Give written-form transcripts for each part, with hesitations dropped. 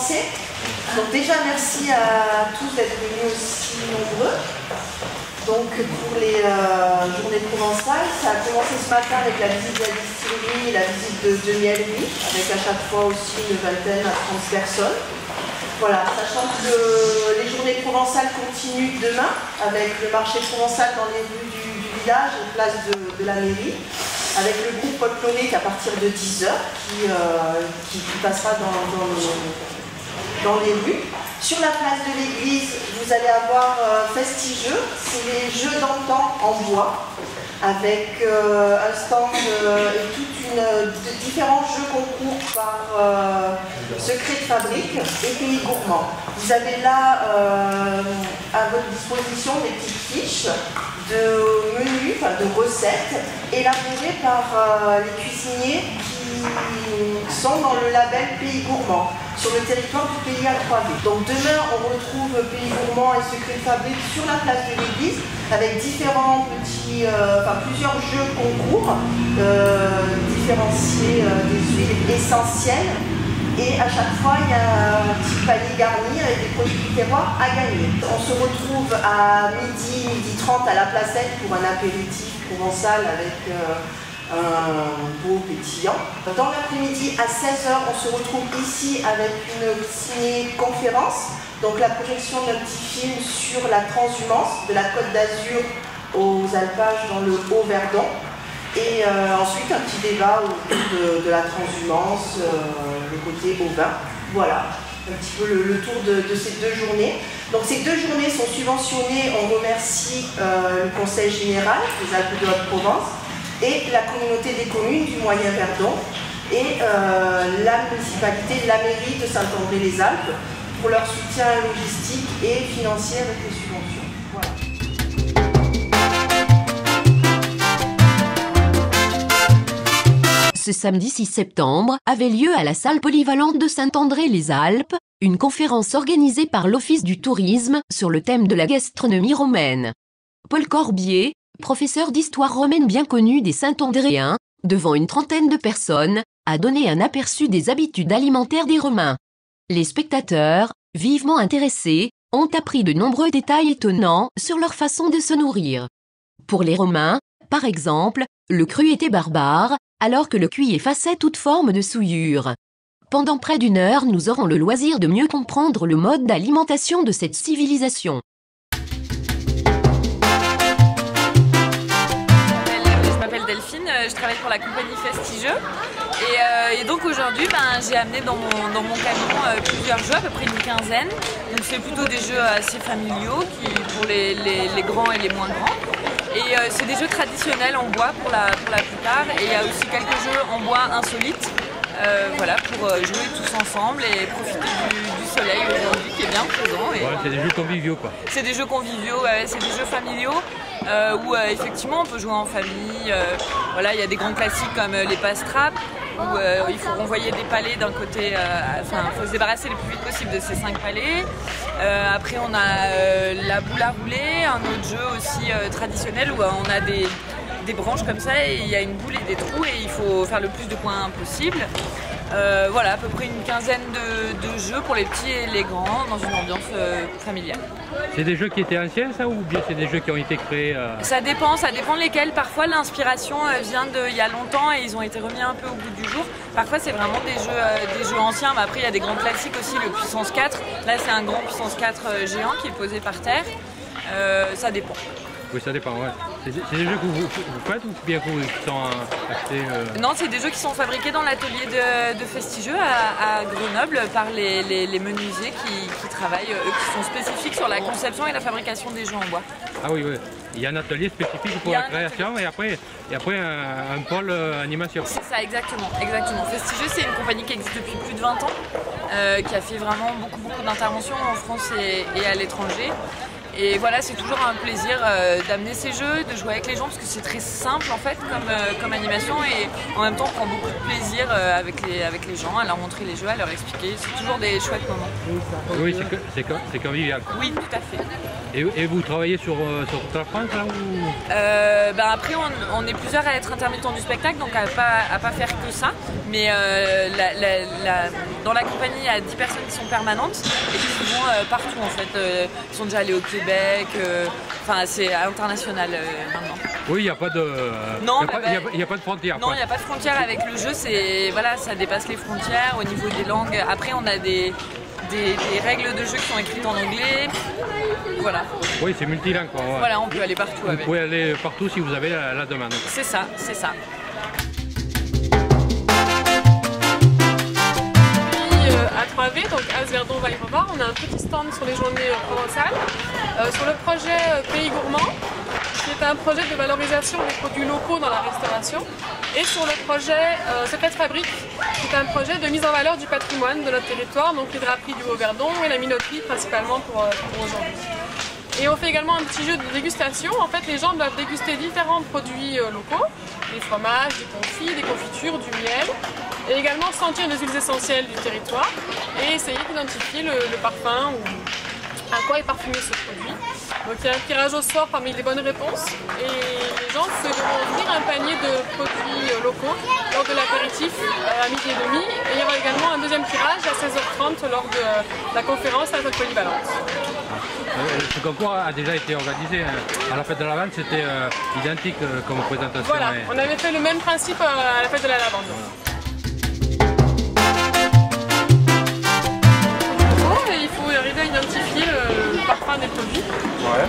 commencer. Donc déjà, merci à tous d'être venus aussi nombreux. Donc pour les journées provençales, ça a commencé ce matin avec la visite de la distillerie et la visite de miellerie, avec à chaque fois aussi une vingtaine à 30 personnes. Voilà, sachant que les journées provençales continuent demain, avec le marché provençal dans les rues du village, en place de la mairie, avec le groupe folklorique à partir de 10h, qui passera dans les rues. Sur la place de l'église, vous allez avoir Festigeux, c'est les jeux d'antan en bois, avec un stand et différents jeux concours par Secret de Fabrique et Pays Gourmand. Vous avez là à votre disposition des petites fiches de menus, enfin de recettes, élaborées par les cuisiniers qui sont dans le label Pays Gourmand, sur le territoire du pays à 3V. Donc demain, on retrouve Pays Gourmand et Secret de Fabrique sur la place de l'église, avec différents petits, plusieurs jeux concours, différenciés des huiles essentielles. Et à chaque fois, il y a un petit panier garni avec des produits du terroir à gagner. On se retrouve à midi 30 à la Placette pour un apéritif provençal avec un beau pétillant. Dans l'après-midi, à 16h, on se retrouve ici avec une ciné-conférence, donc la projection d'un petit film sur la transhumance de la Côte d'Azur aux alpages dans le Haut-Verdon. Et ensuite, un petit débat autour de la transhumance, le côté au vin. Voilà, un petit peu le tour de ces deux journées. Donc ces deux journées sont subventionnées. On remercie le Conseil général des Alpes de Haute-Provence et la communauté des communes du Moyen-Verdon et la municipalité, la mairie de Saint-André-les-Alpes pour leur soutien logistique et financier avec les subventions. Voilà. Ce samedi 6 septembre avait lieu à la salle polyvalente de Saint-André-les-Alpes une conférence organisée par l'Office du tourisme sur le thème de la gastronomie romaine. Paul Corbier, professeur d'histoire romaine bien connu des Saint-Andréens, devant une trentaine de personnes, a donné un aperçu des habitudes alimentaires des Romains. Les spectateurs, vivement intéressés, ont appris de nombreux détails étonnants sur leur façon de se nourrir. Pour les Romains, par exemple, le cru était barbare, alors que le cuit effaçait toute forme de souillure. Pendant près d'une heure, nous aurons le loisir de mieux comprendre le mode d'alimentation de cette civilisation. Je m'appelle Delphine, je travaille pour la compagnie Festigeux. Et donc aujourd'hui, j'ai amené dans mon camion plusieurs jeux, à peu près une quinzaine. Donc c'est plutôt des jeux assez familiaux pour les grands et les moins grands. Et c'est des jeux traditionnels en bois pour la plupart. Et il y a aussi quelques jeux en bois insolites. Voilà, pour jouer tous ensemble et profiter du soleil aujourd'hui qui est bien présent. Ouais, c'est des jeux conviviaux quoi. C'est des jeux conviviaux, c'est des jeux familiaux où effectivement on peut jouer en famille. Voilà, il y a des grands classiques comme les passe-trappes où il faut renvoyer des palets d'un côté, il faut se débarrasser le plus vite possible de ces 5 palets. Après on a la boule à rouler, un autre jeu aussi traditionnel où on a des branches comme ça et il y a une boule et des trous et il faut faire le plus de points possible. Voilà, à peu près une quinzaine de jeux pour les petits et les grands dans une ambiance familiale. C'est des jeux qui étaient anciens ça ou bien c'est des jeux qui ont été créés Ça dépend de lesquels. Parfois l'inspiration vient d'il y a longtemps et ils ont été remis un peu au goût du jour. Parfois c'est vraiment des jeux anciens, mais après il y a des grands classiques aussi, le Puissance 4. Là c'est un grand Puissance 4 géant qui est posé par terre. Ça dépend. Oui, ça dépend, ouais. C'est des jeux que vous faites ou bien qui sont achetés Non, c'est des jeux qui sont fabriqués dans l'atelier de Festigeux à Grenoble par les menuisiers qui travaillent, eux, qui sont spécifiques sur la conception et la fabrication des jeux en bois. Ah oui, oui. Il y a un atelier spécifique pour la création et après un pôle animation. C'est ça, exactement. Festigeux, c'est une compagnie qui existe depuis plus de 20 ans, qui a fait vraiment beaucoup d'interventions en France et à l'étranger. Et voilà, c'est toujours un plaisir d'amener ces jeux, de jouer avec les gens parce que c'est très simple en fait comme animation et en même temps on prend beaucoup de plaisir avec les gens, à leur montrer les jeux, à leur expliquer. C'est toujours des chouettes moments. Oui, c'est convivial. Oui, tout à fait. Et vous travaillez sur toute la France là ou... Après on est plusieurs à être intermittents du spectacle donc à pas faire que ça. Mais dans la compagnie, il y a 10 personnes qui sont permanentes et qui vont partout en fait. Ils sont déjà allés au Québec, enfin c'est international maintenant. Oui, il n'y a pas de, non, y a pas de frontières. Non, il n'y a pas de frontières avec le jeu, voilà, ça dépasse les frontières au niveau des langues. Après, on a des règles de jeu qui sont écrites en anglais. Voilà. Oui, c'est multilingue. Quoi. Voilà, on peut aller partout avec. Vous pouvez aller partout si vous avez la demande. C'est ça, c'est ça. À 3V, donc As-Verdon Val-Revard, on a un petit stand sur les journées provençales sur le projet Pays Gourmand, qui est un projet de valorisation des produits locaux dans la restauration, et sur le projet Secret Fabrique, qui est un projet de mise en valeur du patrimoine de notre territoire, donc les draperies du Haut-Verdon et la minoterie principalement pour aujourd'hui. Et on fait également un petit jeu de dégustation. En fait, les gens doivent déguster différents produits locaux, des fromages, des confits, des confitures, du miel, et également sentir les huiles essentielles du territoire et essayer d'identifier le parfum ou à quoi est parfumé ce produit. Donc il y a un tirage au sort parmi les bonnes réponses et les gens se devront ouvrir un panier de produits locaux lors de l'apéritif à 12h30. Et il y aura également un deuxième tirage à 16h30 lors de la conférence à la polyvalente. Ce concours a déjà été organisé à la fête de la Lavande, c'était identique comme présentation. Voilà, on avait fait le même principe à la fête de la Lavande. Voilà. Il faut arriver à identifier le parfum des produits. Ouais.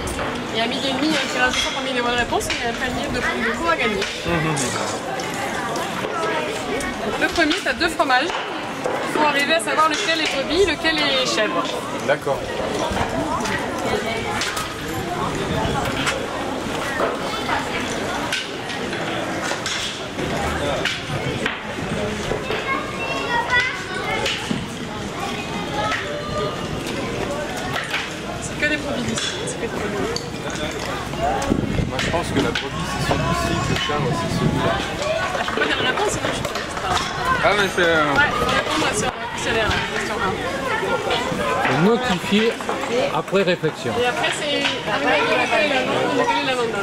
Et à 12h30, il y a un tirage au sort parmi les bonnes réponses et il y a un panier de produits locaux à gagner. Donc, le premier, c'est 2 fromages. Il faut arriver à savoir lequel est brebis, lequel est chèvre. D'accord. C'est que des brebis d'ici. Moi je pense que la brebis c'est celui-ci, que le chèvre c'est celui-là. Je peux pas dire la réponse, sinon je suis pas. Ah mais c'est... Ouais, il faut répondre sur le questionnaire, question 1. Notifier après réflexion. Et après c'est avec la lavande.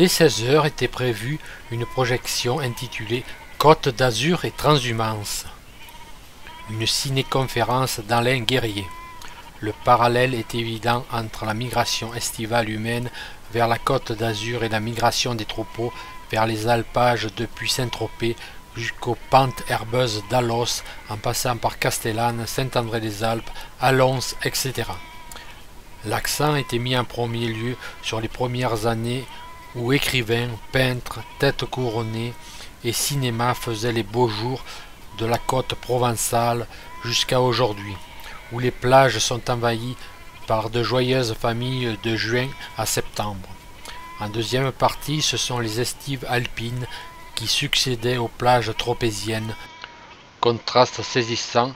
Dès 16 h était prévue une projection intitulée Côte d'Azur et transhumance. Une ciné-conférence d'Alain Guerrier. Le parallèle est évident entre la migration estivale humaine vers la Côte d'Azur et la migration des troupeaux vers les alpages depuis Saint-Tropez jusqu'aux pentes herbeuses d'Alos, en passant par Castellane, Saint-André-des-Alpes, Allons, etc. L'accent était mis en premier lieu sur les premières années où écrivains, peintres, têtes couronnées et cinéma faisaient les beaux jours de la côte provençale jusqu'à aujourd'hui, où les plages sont envahies par de joyeuses familles de juin à septembre. En deuxième partie, ce sont les estives alpines qui succédaient aux plages tropéziennes, contraste saisissant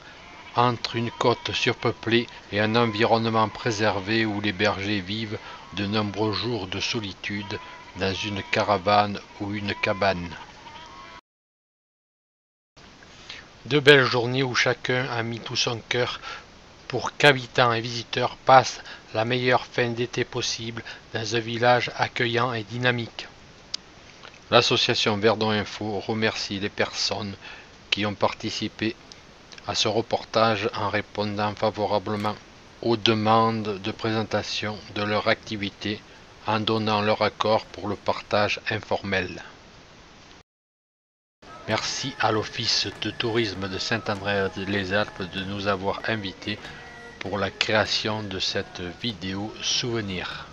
entre une côte surpeuplée et un environnement préservé où les bergers vivent de nombreux jours de solitude dans une caravane ou une cabane. Deux belles journées où chacun a mis tout son cœur pour qu'habitants et visiteurs passent la meilleure fin d'été possible dans un village accueillant et dynamique. L'association Verdon Info remercie les personnes qui ont participé à ce reportage en répondant favorablement aux demandes de présentation de leur activité, en donnant leur accord pour le partage informel. Merci à l'Office de tourisme de Saint-André-les-Alpes de nous avoir invités pour la création de cette vidéo souvenir.